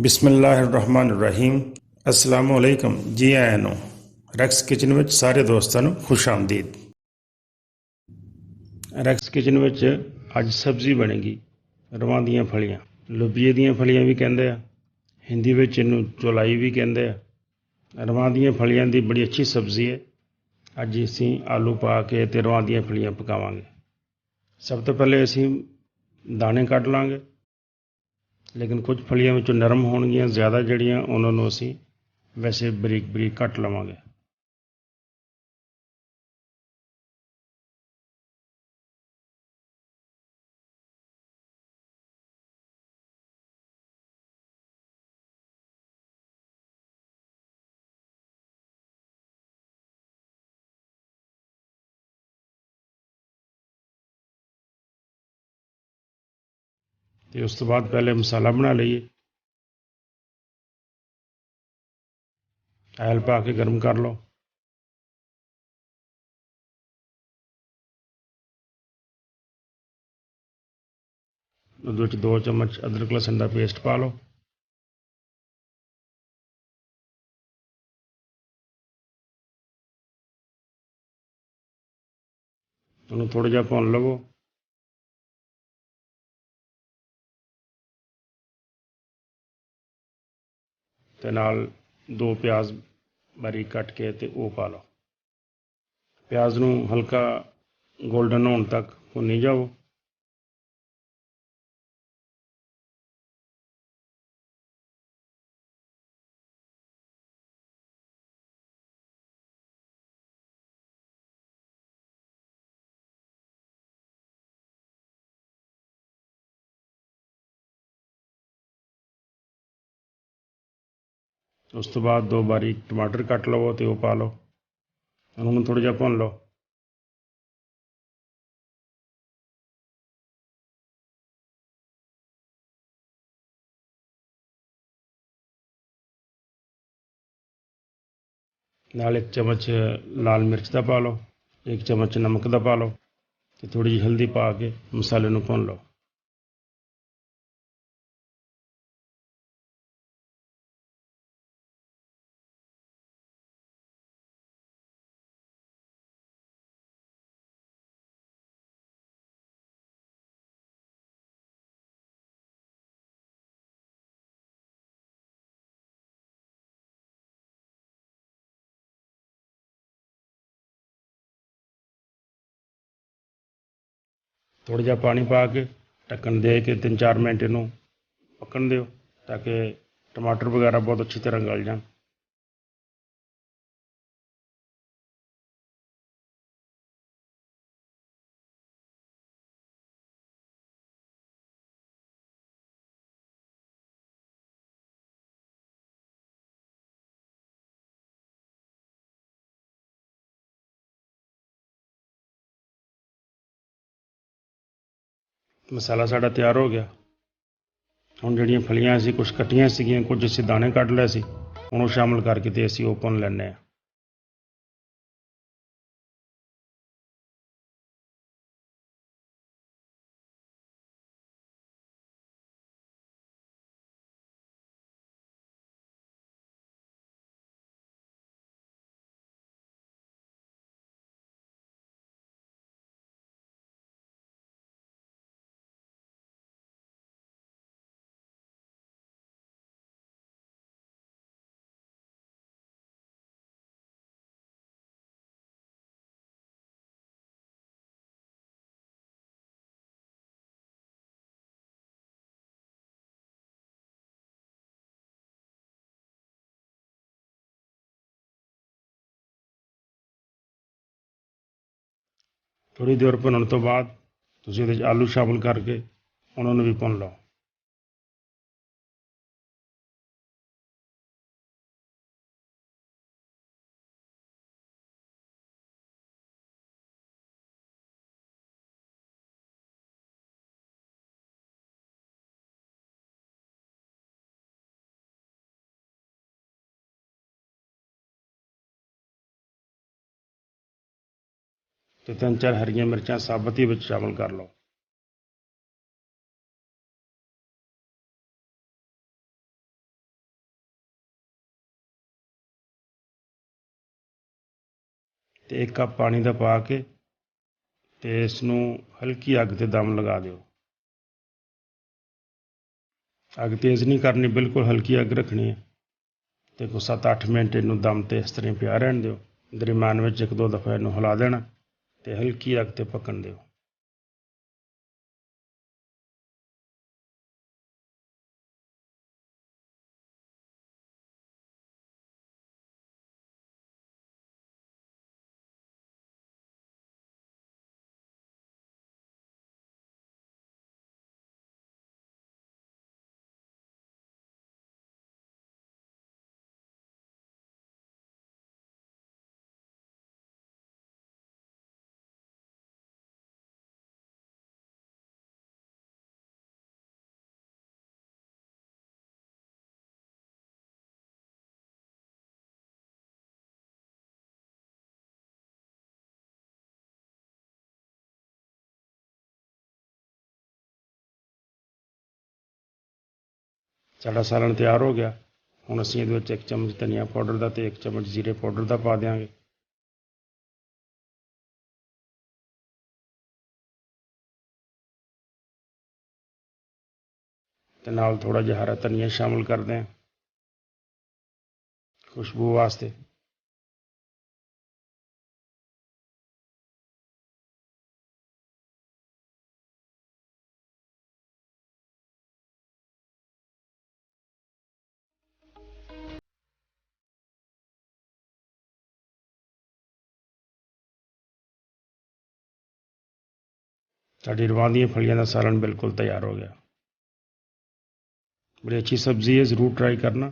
ਬਿਸਮਿਲ੍ਲਾਹਿਰਰਹਿਮਾਨਿਰਰਹੀਮ। अस्सलामु अलैकुम जी आया ਨੂੰ ਰੈਕਸ ਕਿਚਨ ਵਿੱਚ ਸਾਰੇ ਦੋਸਤਾਂ ਨੂੰ ਖੁਸ਼ ਆਮਦੀਦ। ਰੈਕਸ ਕਿਚਨ ਵਿੱਚ ਅੱਜ ਸਬਜ਼ੀ ਬਣੇਗੀ ਰਵਾਂ ਦੀਆਂ ਫਲੀਆਂ। ਲੋਬੀਏ ਦੀਆਂ ਫਲੀਆਂ ਵੀ ਕਹਿੰਦੇ ਆ, ਹਿੰਦੀ ਵਿੱਚ ਇਹਨੂੰ ਚੌਲਾਈ ਵੀ ਕਹਿੰਦੇ ਆ। ਰਵਾਂ ਦੀਆਂ ਫਲੀਆਂ ਦੀ ਬੜੀ ਅੱਛੀ ਸਬਜ਼ੀ ਹੈ। ਅੱਜ ਅਸੀਂ ਆਲੂ ਪਾ ਕੇ ਅਤੇ ਰਵਾਂ ਦੀਆਂ ਫਲੀਆਂ ਪਕਾਵਾਂਗੇ। ਸਭ ਤੋਂ ਪਹਿਲੇ ਅਸੀਂ ਦਾਣੇ ਕੱਢ ਲਾਂਗੇ, ਲੇਕਿਨ ਕੁਝ ਫਲੀਆਂ ਵਿੱਚੋਂ ਨਰਮ ਹੋਣਗੀਆਂ ਜ਼ਿਆਦਾ, ਜਿਹੜੀਆਂ ਉਹਨਾਂ ਨੂੰ ਅਸੀਂ ਵੈਸੇ ਬਰੀਕ ਬਰੀਕ ਕੱਟ ਲਵਾਂਗੇ। ਅਤੇ ਉਸ ਤੋਂ ਬਾਅਦ ਪਹਿਲੇ ਮਸਾਲਾ ਬਣਾ ਲਈਏ। ਆਇਲ ਪਾ ਕੇ ਗਰਮ ਕਰ ਲਓ। ਉਹਦੇ ਵਿੱਚ 2 ਚਮਚ ਅਦਰਕ ਲਸਣ ਦਾ ਪੇਸਟ ਪਾ ਲਓ। ਉਹਨੂੰ ਥੋੜ੍ਹਾ ਜਿਹਾ ਭੁੰਨ ਲਵੋ। ਅਤੇ ਨਾਲ 2 ਪਿਆਜ਼ ਬਾਰੀਕ ਕੱਟ ਕੇ ਅਤੇ ਉਹ ਪਾ ਲਓ। ਪਿਆਜ਼ ਨੂੰ ਹਲਕਾ ਗੋਲਡਨ ਹੋਣ ਤੱਕ ਭੁੰਨੀ ਜਾਓ। ਉਸ ਤੋਂ ਬਾਅਦ 2 ਬਾਰੀਕ ਟਮਾਟਰ ਕੱਟ ਲਵੋ ਅਤੇ ਉਹ ਪਾ ਲਓ। ਉਹਨੂੰ ਥੋੜ੍ਹਾ ਜਿਹਾ ਭੁੰਨ ਲਓ। ਨਾਲ 1 ਚਮਚ ਲਾਲ ਮਿਰਚ ਦਾ ਪਾ ਲਓ, 1 ਚਮਚ ਨਮਕ ਦਾ ਪਾ ਲਓ ਅਤੇ ਥੋੜ੍ਹੀ ਜਿਹੀ ਹਲਦੀ ਪਾ ਕੇ ਮਸਾਲੇ ਨੂੰ ਭੁੰਨ ਲਓ। ਥੋੜ੍ਹਾ ਜਿਹਾ ਪਾਣੀ ਪਾ ਕੇ ਢੱਕਣ ਦੇ ਕੇ 3-4 ਮਿੰਟ ਇਹਨੂੰ ਪੱਕਣ ਦਿਓ, ਤਾਂ ਕਿ ਟਮਾਟਰ ਵਗੈਰਾ ਬਹੁਤ ਅੱਛੀ ਤਰ੍ਹਾਂ ਗਲ ਜਾਣ। ਮਸਾਲਾ ਸਾਡਾ ਤਿਆਰ ਹੋ ਗਿਆ। ਹੁਣ ਜਿਹੜੀਆਂ ਫਲੀਆਂ ਅਸੀਂ ਕੁਛ ਕੱਟੀਆਂ ਸੀਗੀਆਂ, ਕੁਝ ਅਸੀਂ ਦਾਣੇ ਕੱਢ ਲਏ ਸੀ, ਉਹਨੂੰ ਸ਼ਾਮਿਲ ਕਰਕੇ ਅਤੇ ਅਸੀਂ ਉਹ ਭੁੰਨ ਲੈਂਦੇ ਹਾਂ। ਥੋੜ੍ਹੀ ਦੇਰ ਭੁੰਨਣ ਤੋਂ ਬਾਅਦ ਤੁਸੀਂ ਇਹਦੇ 'ਚ ਆਲੂ ਸ਼ਾਮਿਲ ਕਰਕੇ ਉਹਨਾਂ ਨੂੰ ਵੀ ਭੁੰਨ ਲਓ। ਅਤੇ 3-4 ਹਰੀਆਂ ਮਿਰਚਾਂ ਸਾਬਤ ਹੀ ਵਿੱਚ ਸ਼ਾਮਿਲ ਕਰ ਲਓ। ਤੇ 1 ਕੱਪ ਪਾਣੀ ਦਾ ਪਾ ਕੇ ਤੇ ਇਸ ਨੂੰ ਹਲਕੀ ਅੱਗ ਤੇ ਦਮ ਲਗਾ ਦਿਓ। ਅੱਗ ਤੇਜ਼ ਨਹੀਂ ਕਰਨੀ, ਬਿਲਕੁਲ ਹਲਕੀ ਅੱਗ ਰੱਖਣੀ ਹੈ ਤੇ 7-8 ਮਿੰਟ ਇਹਨੂੰ ਦਮ ਤੇ ਇਸ ਤਰ੍ਹਾਂ ਪਿਆ ਰਹਿਣ ਦਿਓ। ਦਰਮਿਆਨ ਵਿੱਚ 1-2 ਦਫਾ ਇਹਨੂੰ ਹਿਲਾ ਦੇਣਾ ਤੇ ਹਲਕੀ ਅੱਗ ਤੇ ਪੱਕਣ ਦਿਓ। ਸਾਡਾ ਸਾਲਣ ਤਿਆਰ ਹੋ ਗਿਆ। ਹੁਣ ਅਸੀਂ ਇਹਦੇ ਵਿੱਚ 1 ਚਮਚ ਧਨੀਆ ਪਾਊਡਰ ਦਾ ਤੇ 1 ਚਮਚ ਜੀਰੇ ਪਾਊਡਰ ਦਾ ਪਾ ਦਿਆਂਗੇ। ਤੇ ਨਾਲ ਥੋੜ੍ਹਾ ਜਿਹਾ ਹਰਾ ਧਨੀਆ ਸ਼ਾਮਿਲ ਕਰਦੇ ਹਾਂ ਖੁਸ਼ਬੂ ਵਾਸਤੇ। ਸਾਡੀ ਰਵਾਂ ਦੀਆਂ ਫਲੀਆਂ ਦਾ ਸਾਲਣ ਬਿਲਕੁਲ ਤਿਆਰ ਹੋ ਗਿਆ। ਬੜੀ ਅੱਛੀ ਸਬਜ਼ੀ ਹੈ, ਜ਼ਰੂਰ ਟਰਾਈ ਕਰਨਾ।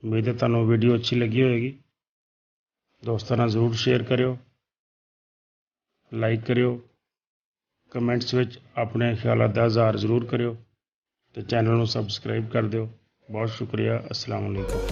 ਉਮੀਦ ਹੈ ਤੁਹਾਨੂੰ ਵੀਡੀਓ ਅੱਛੀ ਲੱਗੀ ਹੋਏਗੀ। ਦੋਸਤਾਂ ਨਾਲ ਜ਼ਰੂਰ ਸ਼ੇਅਰ ਕਰਿਓ, ਲਾਈਕ ਕਰਿਓ, ਕਮੈਂਟਸ ਵਿੱਚ ਆਪਣੇ ਖਿਆਲਾਂ ਦਾ ਇਜ਼ਹਾਰ ਜ਼ਰੂਰ ਕਰਿਓ ਤੇ ਚੈਨਲ ਨੂੰ ਸਬਸਕ੍ਰਾਈਬ ਕਰ ਦਿਓ। ਬਹੁਤ ਸ਼ੁਕਰੀਆ। ਅਸਲਾਮ ਵਾਲੇਕੁਮ।